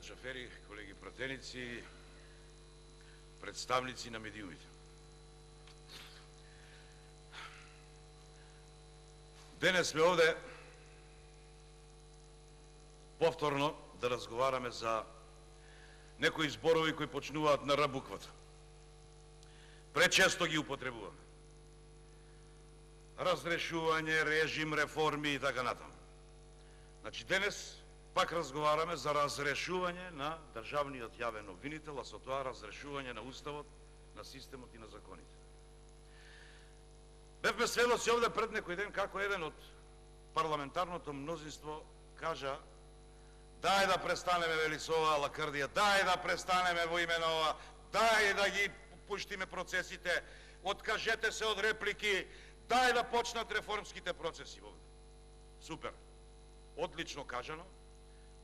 Джафери, колеги пратеници, представници на медиумите. Денес сме овде повторно да разговараме за некои зборови кои почнуваат на Р буквата. Пречесто ги употребуваме. Разрешување, режим, реформи и така натаму. Значи денес пак разговараме за разрешување на државниот јавен обвинител, а со тоа разрешување на уставот, на системот и на законите. Бевме сведоци овде пред некој ден како еден од парламентарното мнозинство кажа: дај да престанеме вели со оваа лакрдија, дај да престанеме во име на ова, дај да ги пуштиме процесите, откажете се од реплики, дај да почнат реформските процеси овде. Супер. Одлично кажано,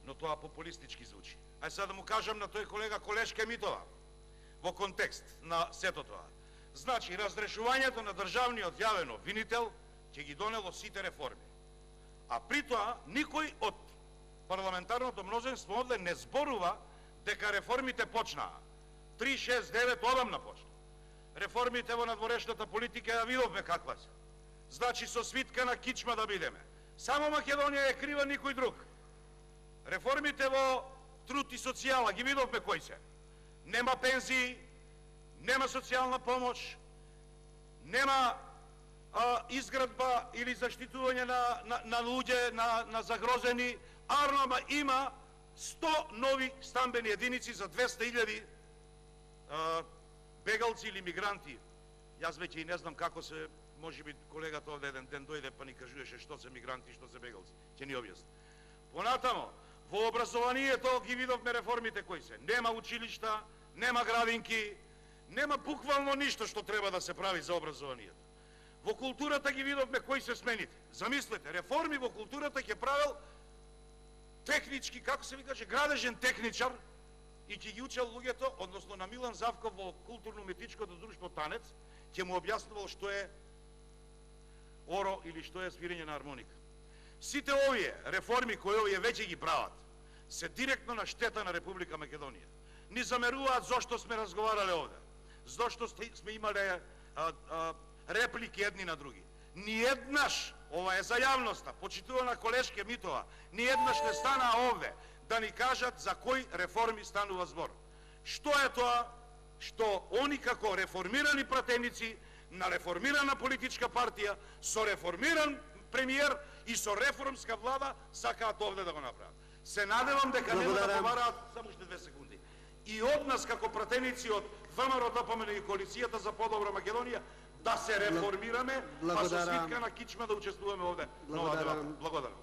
но тоа популистички звучи. Ај сега да му кажам на тој колега Колешка Митова во контекст на сето тоа. Значи, разрешувањето на државниот јавен обвинител ќе ги донело сите реформи. А при тоа, никој од парламентарното мнозинство овде не зборува дека реформите почнаа. 369 одамна почна. Реформите во надворешната политика ја видовме каква се. Значи, со свитка на кичма да бидеме. Само Македонија е крива, никој друг. Реформите во труд и социјала ги видовме кои се. Нема пензии, нема социјална помош, нема изградба или заштитување на луѓе, на загрозени, ама има 100 нови стамбени единици за 200.000 бегалци или мигранти. Јас веќе и не знам како се, може би колегата овде еден ден дојде па ни кажуваше што се мигранти, што се бегалци. Ќе ни објасни. Понатамо, во образованието ги видовме реформите кои се. Нема училишта, нема градинки, нема буквално ништо што треба да се прави за образованието. Во културата ги видовме кои се смените. Замислете, реформи во културата ќе правил технички, како се ви каже, градежен техничар и ќе ги учел луѓето, односно на Милан Завков во културно-уметничкото друштво Танец, ќе му објаснувал што е оро или што е свирење на армоника. Сите овие реформи кои овие веќе ги прават се директно на штета на Република Македонија. Ни замеруваат зошто сме разговарале овде, зошто сме имале реплики едни на други. Ниеднаш, ова е за јавноста, почитувана Колешка Митова, ниеднаш не стана овде да ни кажат за кои реформи станува збор. Што е тоа што они како реформирани пратеници на реформирана политичка партија, со реформиран премиер и со реформска влада сакаат овде да го направат. Се надевам дека нема да побараат, само уште 2 секунди, и од нас како пратеници од ВМРО, ДПМН и Коалицијата за подобра Македонија да се реформираме, а со свитка на кичма да учествуваме овде. Благодарам.